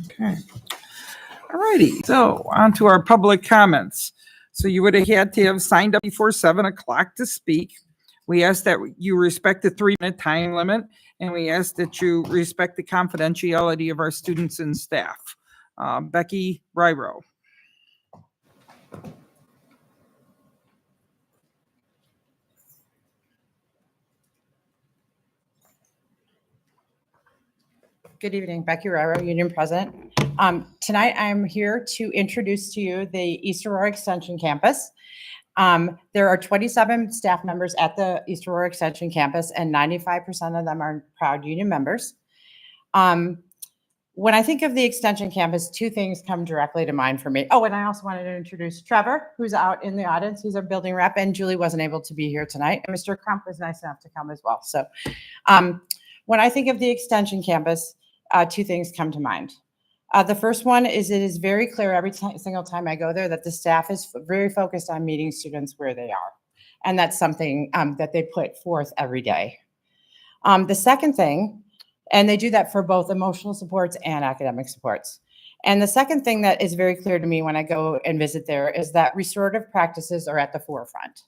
Okay. All righty. So on to our public comments. So you would have had to have signed up before 7 o'clock to speak. We ask that you respect the 3-minute time limit, and we ask that you respect the confidentiality of our students and staff. Becky Ryro. Good evening, Becky Ryro, Union President. Tonight I'm here to introduce to you the East Aurora Extension Campus. There are 27 staff members at the East Aurora Extension Campus, and 95% of them are proud union members. When I think of the Extension Campus, two things come directly to mind for me. Oh, and I also wanted to introduce Trevor, who's out in the audience. He's our building rep, and Julie wasn't able to be here tonight. And Mr. Crump was nice enough to come as well. So when I think of the Extension Campus, two things come to mind. The first one is it is very clear every single time I go there that the staff is very focused on meeting students where they are. And that's something that they put forth every day. The second thing, and they do that for both emotional supports and academic supports. And the second thing that is very clear to me when I go and visit there is that restorative practices are at the forefront.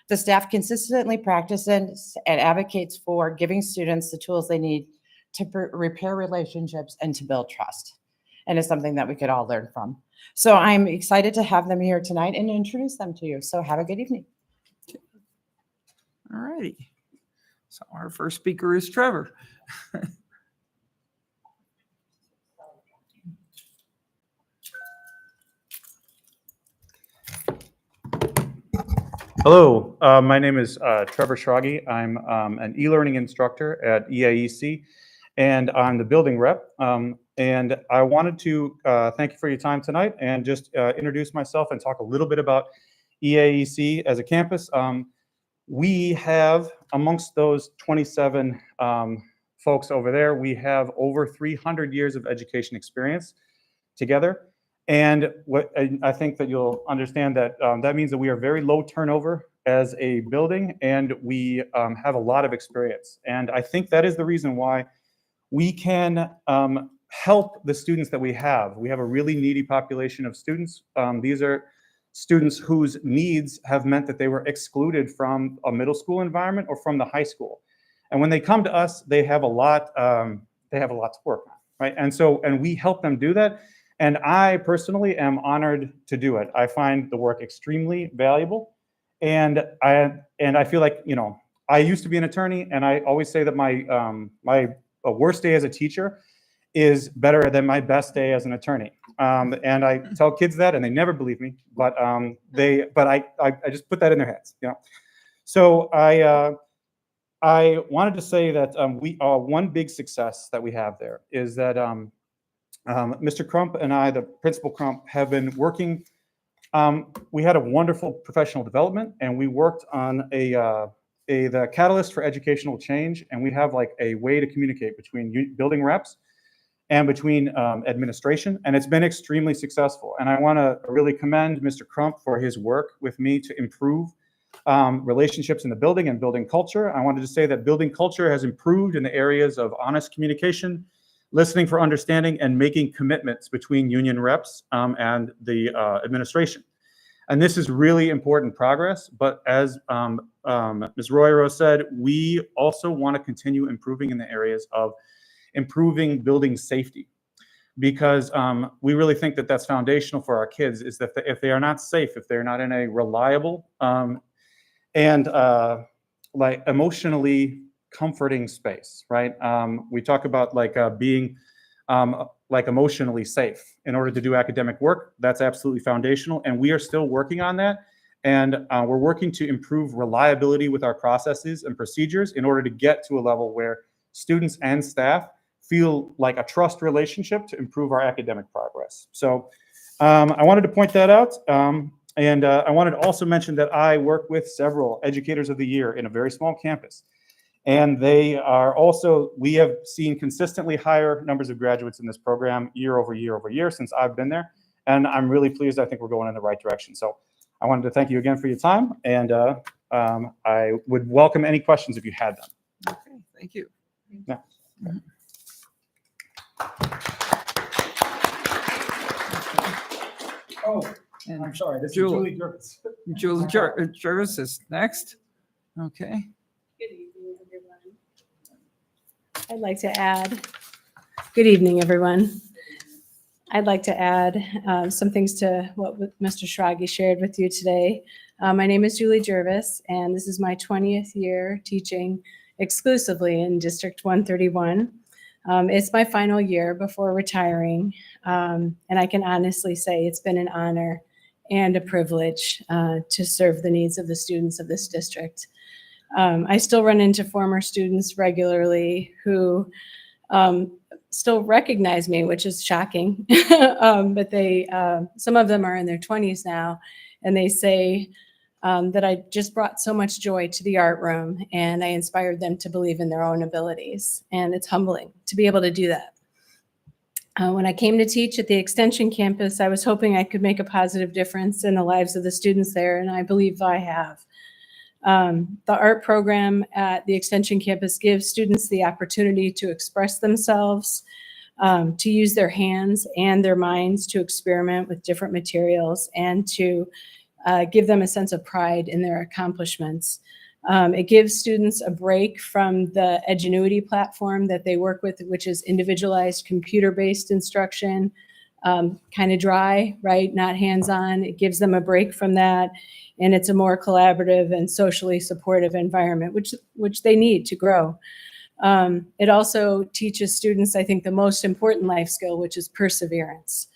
The staff consistently practices and advocates for giving students the tools they need to repair relationships and to build trust. And it's something that we could all learn from. So I'm excited to have them here tonight and introduce them to you. So have a good evening. All righty. So our first speaker is Trevor. Hello, my name is Trevor Schrage. I'm an e-learning instructor at EAEC, and I'm the building rep. And I wanted to thank you for your time tonight and just introduce myself and talk a little bit about EAEC as a campus. We have, amongst those 27 folks over there, we have over 300 years of education experience together. And what I think that you'll understand that that means that we are very low turnover as a building, and we have a lot of experience. And I think that is the reason why we can help the students that we have. We have a really needy population of students. These are students whose needs have meant that they were excluded from a middle school environment or from the high school. And when they come to us, they have a lot to work on, right? And we help them do that. And I personally am honored to do it. I find the work extremely valuable. And I feel like, you know, I used to be an attorney, and I always say that my worst day as a teacher is better than my best day as an attorney. And I tell kids that, and they never believe me, but I just put that in their heads, you know. So I wanted to say that one big success that we have there is that Mr. Crump and I, the Principal Crump, have been working. We had a wonderful professional development, and we worked on the catalyst for educational change, and we have like a way to communicate between building reps and between administration, and it's been extremely successful. And I want to really commend Mr. Crump for his work with me to improve relationships in the building and building culture. I wanted to say that building culture has improved in the areas of honest communication, listening for understanding, and making commitments between union reps and the administration. And this is really important progress, but as Ms. Royero said, we also want to continue improving in the areas of improving building safety, because we really think that that's foundational for our kids, is that if they are not safe, if they're not in a reliable and like emotionally comforting space, right? We talk about like being like emotionally safe in order to do academic work. That's absolutely foundational, and we are still working on that. And we're working to improve reliability with our processes and procedures in order to get to a level where students and staff feel like a trust relationship to improve our academic progress. So I wanted to point that out. And I wanted to also mention that I work with several Educators of the Year in a very small campus. And they are also, we have seen consistently higher numbers of graduates in this program year over year over year since I've been there. And I'm really pleased. I think we're going in the right direction. So I wanted to thank you again for your time. And I would welcome any questions if you had them. Okay, thank you. Yeah. And I'm sorry, this is Julie. Julie Jervis. Julie Jervis is next. Okay. Good evening, everyone. I'd like to add, good evening, everyone. I'd like to add some things to what Mr. Schrage shared with you today. My name is Julie Jervis, and this is my 20th year teaching exclusively in District 131. It's my final year before retiring, and I can honestly say it's been an honor and a privilege to serve the needs of the students of this district. I still run into former students regularly who still recognize me, which is shocking. But they, some of them are in their 20s now, and they say that I just brought so much joy to the art room, and I inspired them to believe in their own abilities. And it's humbling to be able to do that. When I came to teach at the Extension campus, I was hoping I could make a positive difference in the lives of the students there, and I believe I have. The art program at the Extension campus gives students the opportunity to express themselves, to use their hands and their minds to experiment with different materials, and to give them a sense of pride in their accomplishments. It gives students a break from the Edgenuity platform that they work with, which is individualized computer-based instruction, kind of dry, right? Not hands-on. It gives them a break from that. And it's a more collaborative and socially supportive environment, which they need to grow. It also teaches students, I think, the most important life skill, which is perseverance.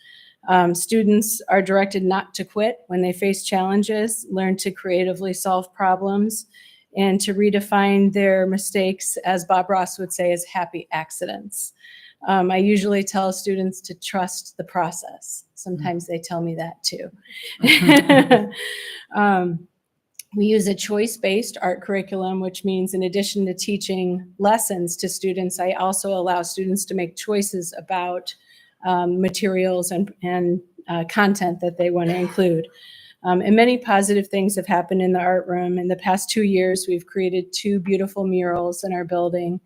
Students are directed not to quit when they face challenges, learn to creatively solve problems, and to redefine their mistakes, as Bob Ross would say, as happy accidents. I usually tell students to trust the process. Sometimes they tell me that too. We use a choice-based art curriculum, which means in addition to teaching lessons to students, I also allow students to make choices about materials and content that they want to include. And many positive things have happened in the art room. In the past 2 years, we've created 2 beautiful murals in our building.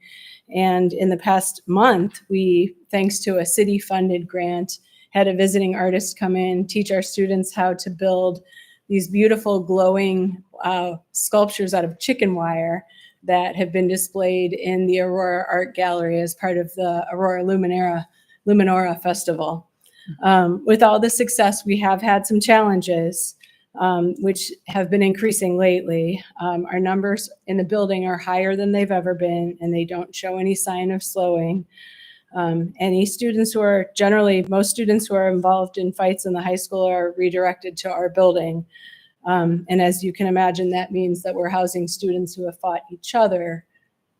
And in the past month, we, thanks to a city-funded grant, had a visiting artist come in, teach our students how to build these beautiful glowing sculptures out of chicken wire that have been displayed in the Aurora Art Gallery as part of the Aurora Luminora Festival. With all the success, we have had some challenges, which have been increasing lately. Our numbers in the building are higher than they've ever been, and they don't show any sign of slowing. Most students who are involved in fights in the high school are redirected to our building. And as you can imagine, that means that we're housing students who have fought each other,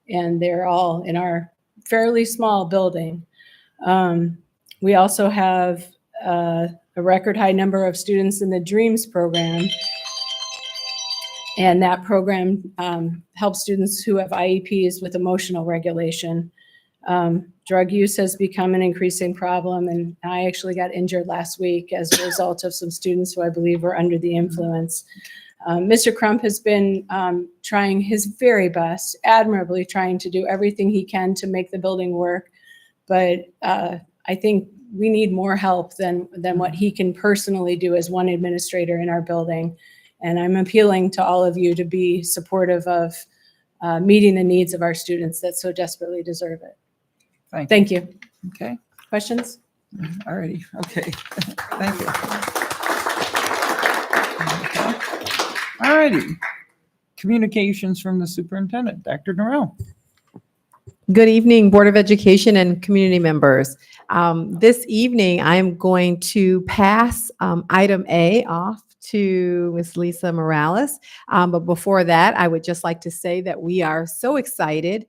and they're all in our fairly small building. We also have a record high number of students in the DREAMS program. And that program helps students who have IEPs with emotional regulation. Drug use has become an increasing problem, and I actually got injured last week as a result of some students who I believe were under the influence. Mr. Crump has been trying his very best, admirably trying to do everything he can to make the building work, but I think we need more help than what he can personally do as one administrator in our building. And I'm appealing to all of you to be supportive of meeting the needs of our students that so desperately deserve it. Thank you. Okay. Questions? All righty. Okay. Thank you. Okay. All righty. Communications from the superintendent, Dr. Norrell. Good evening, Board of Education and community members. This evening, I'm going to pass item A off to Ms. Lisa Morales. But before that, I would just like to say that we are so excited.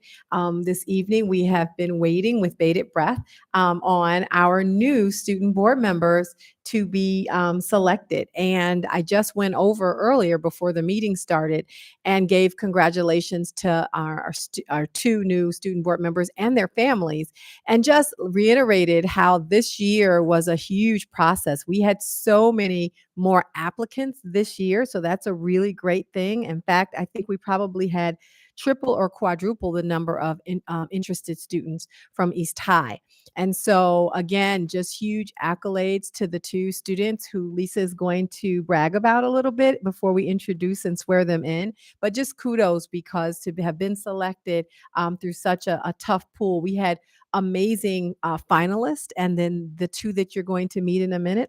This evening, we have been waiting with bated breath on our new student board members to be selected. And I just went over earlier before the meeting started and gave congratulations to our 2 new student board members and their families, and just reiterated how this year was a huge process. We had so many more applicants this year, so that's a really great thing. In fact, I think we probably had triple or quadruple the number of interested students from East High. And so, again, just huge accolades to the two students who Lisa is going to brag about a little bit before we introduce and swear them in. But just kudos, because to have been selected through such a tough pool. We had amazing finalists, and then the two that you're going to meet in a minute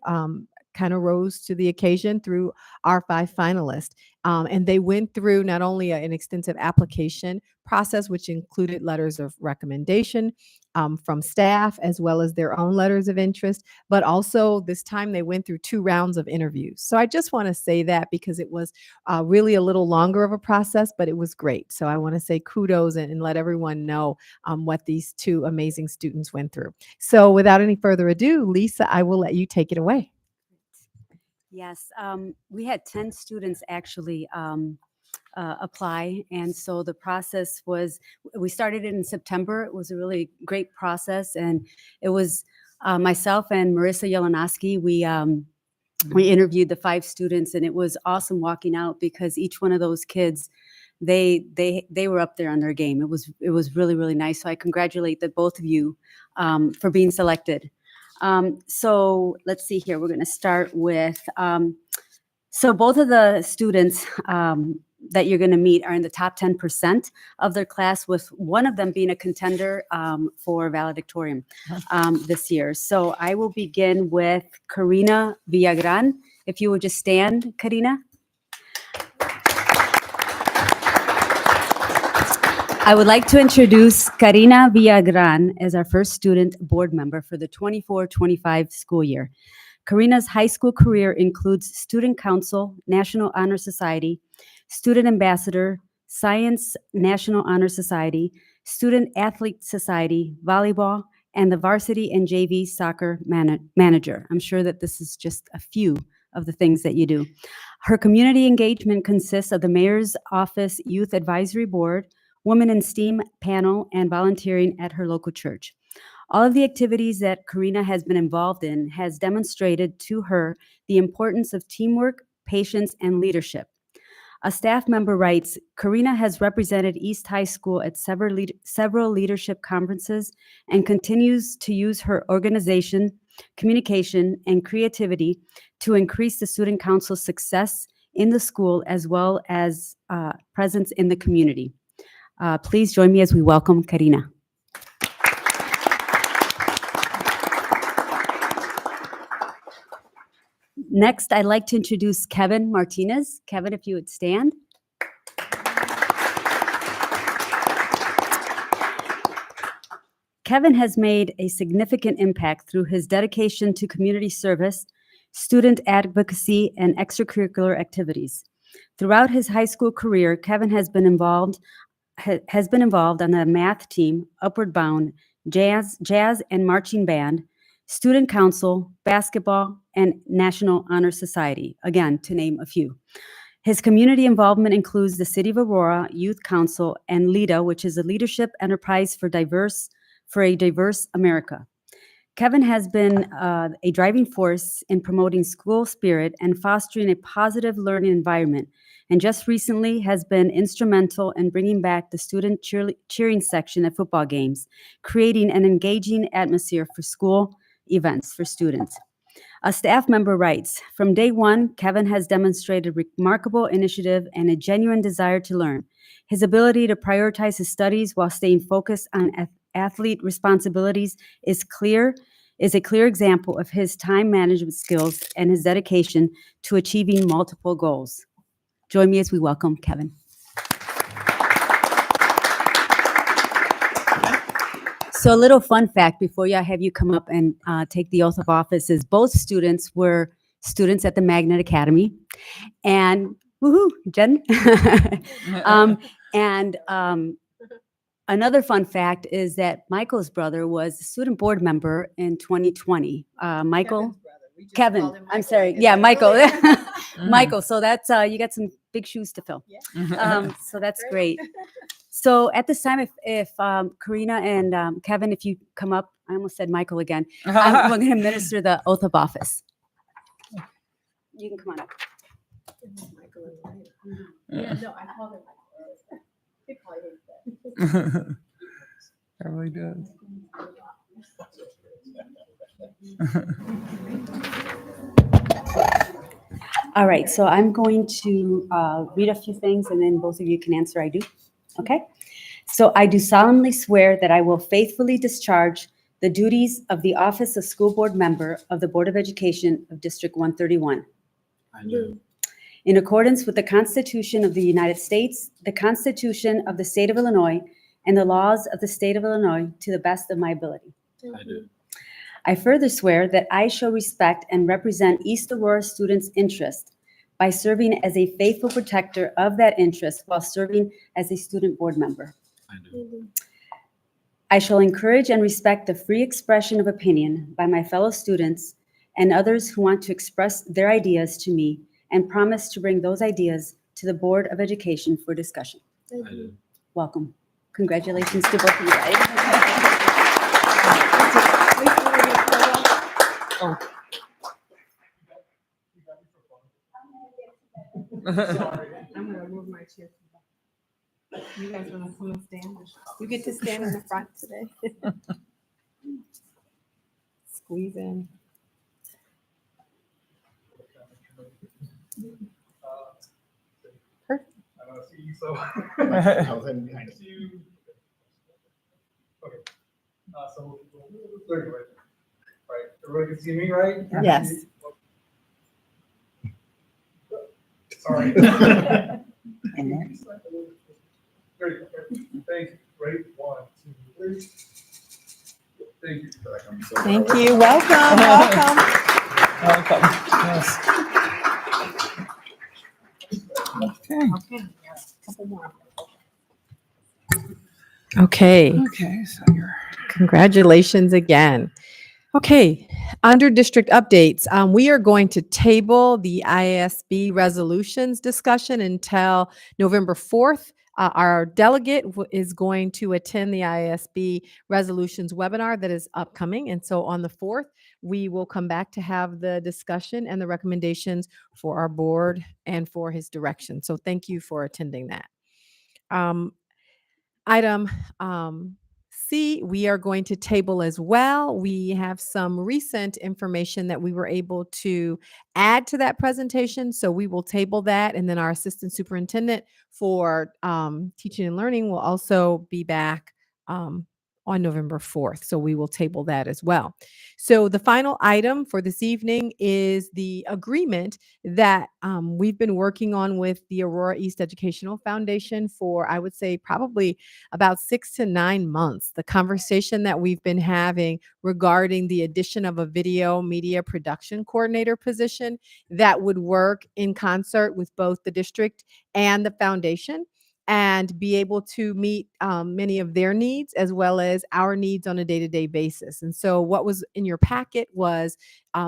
kind of rose to the occasion through our 5 finalists. And they went through not only an extensive application process, which included letters of recommendation from staff, as well as their own letters of interest, but also this time they went through 2 rounds of interviews. So I just want to say that, because it was really a little longer of a process, but it was great. So I want to say kudos and let everyone know what these 2 amazing students went through. So without any further ado, Lisa, I will let you take it away. Yes, we had 10 students actually apply. And so the process was, we started it in September. It was a really great process. And it was myself and Marissa Jelenoski. We interviewed the 5 students, and it was awesome walking out, because each one of those kids, they were up there on their game. It was really, really nice. So I congratulate the both of you for being selected. So let's see here. We're going to start with, so both of the students that you're going to meet are in the top 10% of their class, with one of them being a contender for valedictorian this year. So I will begin with Karina Villagran. If you would just stand, Karina. I would like to introduce Karina Villagran as our first student board member for the 24-25 school year. Karina's high school career includes student council, National Honor Society, student ambassador, Science National Honor Society, student athlete society, volleyball, and the varsity and JV soccer manager. I'm sure that this is just a few of the things that you do. Her community engagement consists of the Mayor's Office Youth Advisory Board, Women in STEAM panel, and volunteering at her local church. All of the activities that Karina has been involved in has demonstrated to her the importance of teamwork, patience, and leadership. A staff member writes, Karina has represented East High School at several leadership conferences and continues to use her organization, communication, and creativity to increase the student council's success in the school, as well as presence in the community. Please join me as we welcome Karina. Next, I'd like to introduce Kevin Martinez. Kevin, if you would stand. Kevin has made a significant impact through his dedication to community service, student advocacy, and extracurricular activities. Throughout his high school career, Kevin has been involved on the math team, Upward Bound, jazz and marching band, student council, basketball, and National Honor Society, again, to name a few. His community involvement includes the City of Aurora Youth Council and LEADA, which is a leadership enterprise for a diverse America. Kevin has been a driving force in promoting school spirit and fostering a positive learning environment, and just recently has been instrumental in bringing back the student cheering section at football games, creating an engaging atmosphere for school events for students. A staff member writes, from day one, Kevin has demonstrated remarkable initiative and a genuine desire to learn. His ability to prioritize his studies while staying focused on athlete responsibilities is a clear example of his time management skills and his dedication to achieving multiple goals. Join me as we welcome Kevin. So a little fun fact before I have you come up and take the oath of office is both students were students at the Magnet Academy. And woohoo, Jen. Another fun fact is that Michael's brother was a student board member in 2020. Kevin, I'm sorry. Yeah, Michael. Michael. So that's, you got some big shoes to fill. So that's great. So at this time, if Karina and Kevin, if you come up, I almost said Michael again. We're going to administer the oath of office. You can come on up. Yeah, no, I called him. Probably does. All right, so I'm going to read a few things and then both of you can answer I do. Okay? So I do solemnly swear that I will faithfully discharge the duties of the office of school board member of the Board of Education of District 131. I do. In accordance with the Constitution of the United States, the Constitution of the State of Illinois, and the laws of the State of Illinois to the best of my ability. I do. I further swear that I shall respect and represent East Aurora students' interest by serving as a faithful protector of that interest while serving as a student board member. I do. I shall encourage and respect the free expression of opinion by my fellow students and others who want to express their ideas to me and promise to bring those ideas to the Board of Education for discussion. I do. Welcome. Congratulations to both of you guys. Oh. I'm gonna move my chair. You guys wanna come and stand? You get to stand in the front today. Squeeze in. Perfect. I don't see you, so. I was in behind. See you. Okay. So, there you go. Right, everybody can see me, right? Yes. Sorry. There you go. Thank you. Great. 1, 2, 3. Thank you. Thank you. Welcome, welcome. Welcome. Yes. Okay. Couple more. Okay. Okay, so you're. Congratulations again. Okay, under district updates, we are going to table the ISB resolutions discussion until November 4th. Our delegate is going to attend the ISB resolutions webinar that is upcoming. And so on the 4th, we will come back to have the discussion and the recommendations for our board and for his direction. So thank you for attending that. Item C, we are going to table as well. We have some recent information that we were able to add to that presentation. So we will table that. And then our assistant superintendent for teaching and learning will also be back on November 4th. So we will table that as well. So the final item for this evening is the agreement that we've been working on with the Aurora East Educational Foundation for, I would say, probably about 6 to 9 months. The conversation that we've been having regarding the addition of a video media production coordinator position that would work in concert with both the district and the foundation and be able to meet many of their needs as well as our needs on a day-to-day basis. And so what was in your packet was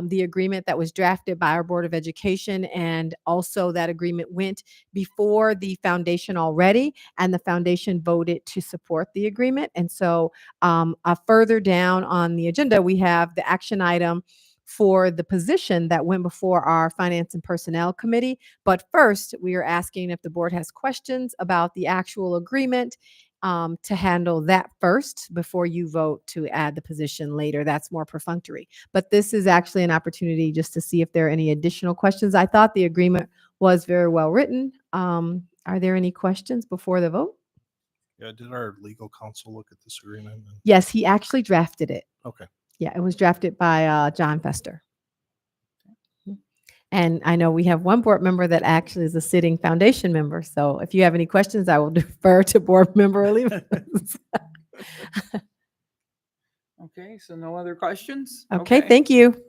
the agreement that was drafted by our Board of Education, and also that agreement went before the foundation already, and the foundation voted to support the agreement. And so further down on the agenda, we have the action item for the position that went before our Finance and Personnel Committee. But first, we are asking if the board has questions about the actual agreement to handle that first before you vote to add the position later. That's more perfunctory. But this is actually an opportunity just to see if there are any additional questions. I thought the agreement was very well written. Are there any questions before the vote? Yeah, did our legal counsel look at this agreement? Yes, he actually drafted it. Okay. Yeah, it was drafted by John Fester. And I know we have one board member that actually is a sitting foundation member. So if you have any questions, I will defer to board member Olivas. Okay, so no other questions? Okay, thank you.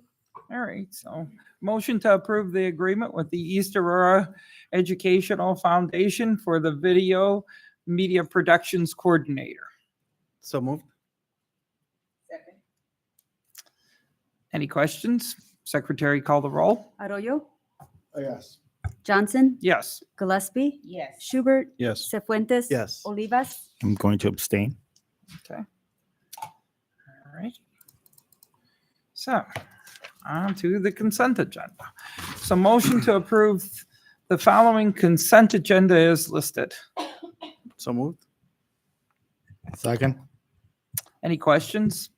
All right, so motion to approve the agreement with the East Aurora Educational Foundation for the Video Media Productions Coordinator. So moved. Any questions? Secretary, call the roll. Arroyo, Yes. Johnson, Yes. Gillespie, Yes. Schubert, Yes. Cefuentes. Yes. Olivas. I'm going to abstain. Okay. All right. So, on to the consent agenda. So motion to approve the following consent agenda is listed. So moved. Second. Any questions?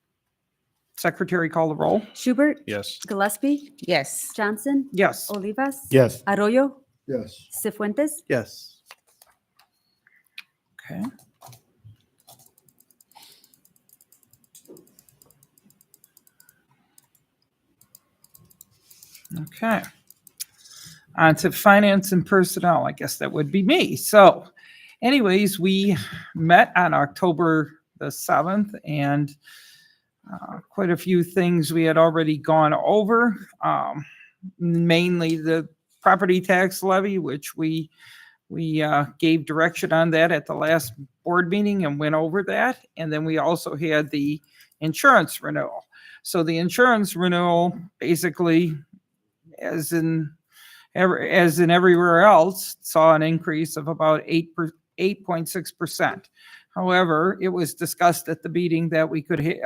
Secretary call the roll. Schubert, Yes. Gillespie, Yes. Johnson, Yes. Olivas. Yes. Arroyo, Yes. Cefuentes. Yes. Okay. Okay. On to finance and personnel. I guess that would be me. So anyways, we met on October the 7th and quite a few things we had already gone over. Mainly the property tax levy, which we gave direction on that at the last board meeting and went over that. And then we also had the insurance renewal. So the insurance renewal, basically, as in everywhere else, saw an increase of about 8.6%. However, it was discussed at the meeting that we could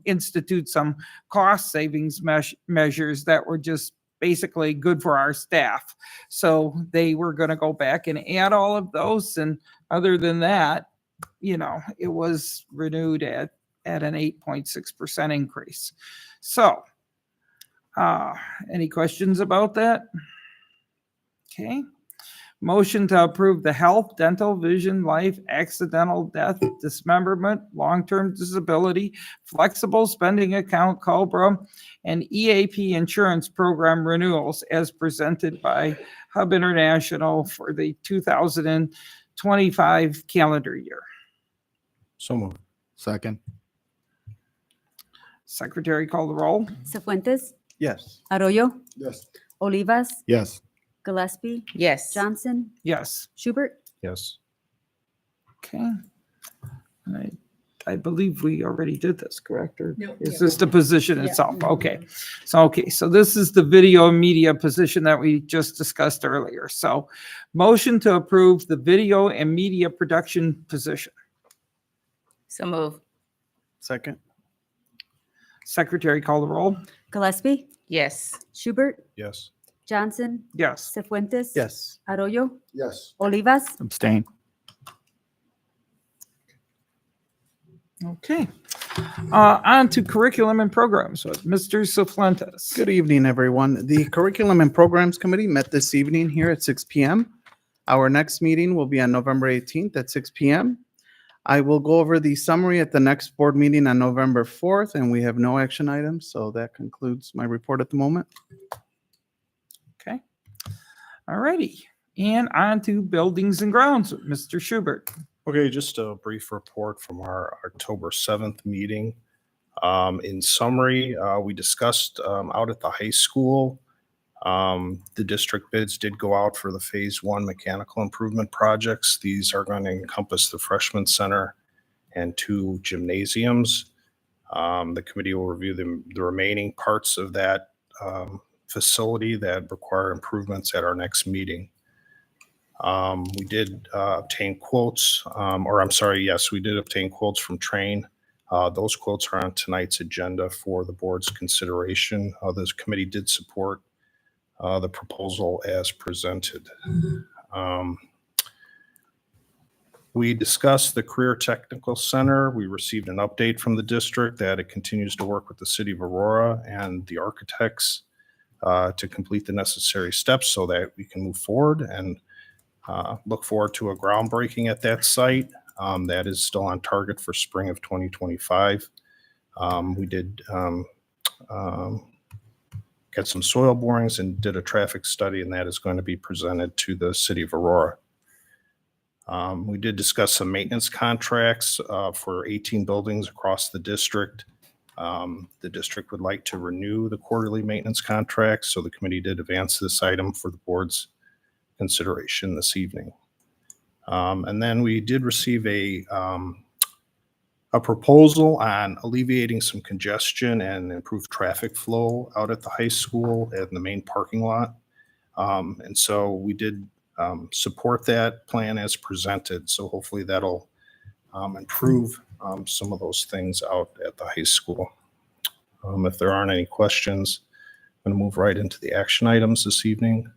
institute some cost savings measures that were just basically good for our staff. So they were going to go back and add all of those. And other than that, it was renewed at an 8.6% increase. So any questions about that? Okay. Motion to approve the health, dental, vision, life, accidental death, dismemberment, long-term disability, flexible spending account, COBRA, and EAP insurance program renewals as presented by Hub International for the 2025 calendar year. So moved. Second. Secretary call the roll. Cefuentes, Yes. Arroyo, Yes. Olivas, Yes. Gillespie, Yes. Johnson, Yes. Schubert. Yes. Okay. I believe we already did this, correct? Or No, is yeah. this the position Yeah. itself? Okay. So this is the video and media position that we just discussed earlier. So motion to approve the video and media production position. So move. Second. Secretary call the roll. Gillespie, Yes. Schubert, Yes. Johnson, Yes. Cefuentes. Yes. Arroyo, Yes. Olivas. Abstain. Okay. On to curriculum and programs with Mr. Cefuentes. Good evening, everyone. The Curriculum and Programs Committee met this evening here at 6 p.m. Our next meeting will be on November 18th at 6 p.m. I will go over the summary at the next board meeting on November 4th, and we have no action items, so that concludes my report at the moment. Okay. All righty. And on to buildings and grounds with Mr. Schubert. Okay, just a brief report from our October 7th meeting. In summary, we discussed out at the high school, the district bids did go out for the Phase 1 mechanical improvement projects. These are going to encompass the freshman center and 2 gymnasiums. The committee will review the remaining parts of that facility that require improvements at our next meeting. We did obtain quotes, we did obtain quotes from Train. Those quotes are on tonight's agenda for the board's consideration. This committee did support the proposal as presented. We discussed the Career Technical Center. We received an update from the district that it continues to work with the city of Aurora and the architects to complete the necessary steps so that we can move forward and look forward to a groundbreaking at that site. That is still on target for spring of 2025. We did get some soil borings and did a traffic study, and that is going to be presented to the city of Aurora. We did discuss some maintenance contracts for 18 buildings across the district. The district would like to renew the quarterly maintenance contracts, so the committee did advance this item for the board's consideration this evening. And then we did receive a proposal on alleviating some congestion and improved traffic flow out at the high school and the main parking lot. And so we did support that plan as presented. So hopefully that'll improve some of those things out at the high school. If there aren't any questions, I'm going to move right into the action items this evening.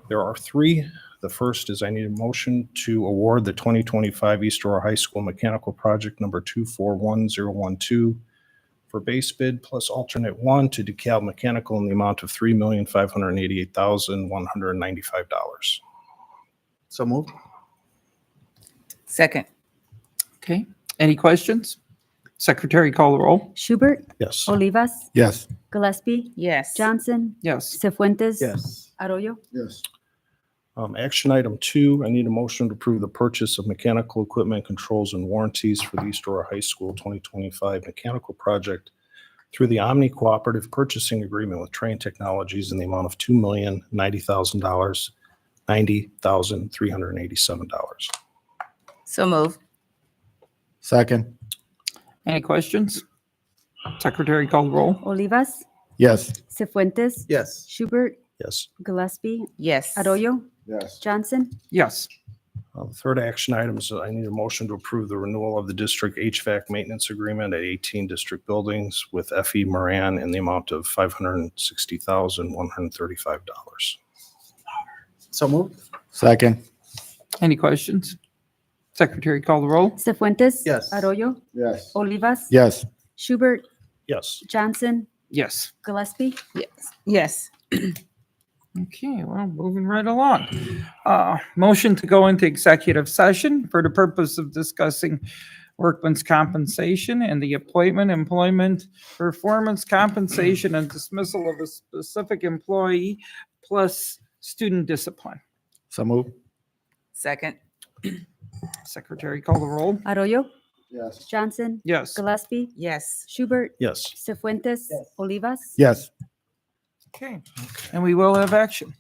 There are 3 The first is I need a motion to award the 2025 East Aurora High School Mechanical Project number 241012 for base bid plus alternate one to DeKalb Mechanical in the amount of $3,588,195. So moved. Second. Okay, any questions? Secretary call the roll. Schubert, Yes. Olivas, Yes. Gillespie, Yes. Johnson, Yes. Cefuentes. Yes. Arroyo. Yes. Action item 2, I need a motion to approve the purchase of mechanical equipment, controls, and warranties for the East Aurora High School 2025 mechanical project through the Omni Cooperative Purchasing Agreement with Train Technologies in the amount of $2,090,000, $90,387. So move. Second. Any questions? Secretary call the roll. Olivas, Yes. Cefuentes, Yes. Schubert, Yes. Gillespie, Yes. Arroyo, Yes. Johnson. Yes. The third action item is I need a motion to approve the renewal of the district HVAC maintenance agreement at 18 district buildings with FE Moran in the amount of $560,135. So moved. Second. Any questions? Secretary call the roll. Cefuentes. Yes. Arroyo, Yes. Olivas. Yes. Schubert, Yes. Johnson, Yes. Gillespie. Yes. Okay, well, moving right along. Motion to go into executive session for the purpose of discussing workman's compensation and the appointment, employment, performance compensation, and dismissal of a specific employee plus student discipline. So moved. Second. Secretary call the roll. Arroyo, Yes. Johnson, Yes. Gillespie, Yes. Schubert, Yes. Cefuentes, Olivas. Yes. Okay, and we will have action.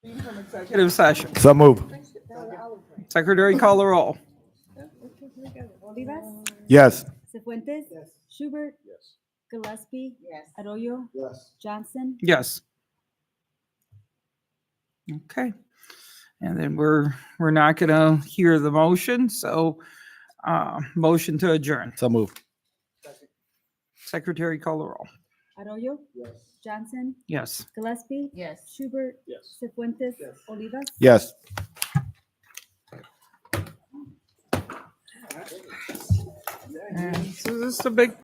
Executive session. So move. Secretary call the roll. Olivas? Yes. Cefuentes? Schubert? Yes. Gillespie? Arroyo? Yes. Johnson? Yes. Okay. And then we're not gonna hear the motion, so motion to adjourn. So move. Secretary call the roll. Arroyo? Johnson? Yes. Gillespie? Yes. Schubert? Yes. Cefuentes? Olivas? Yes. So this is a big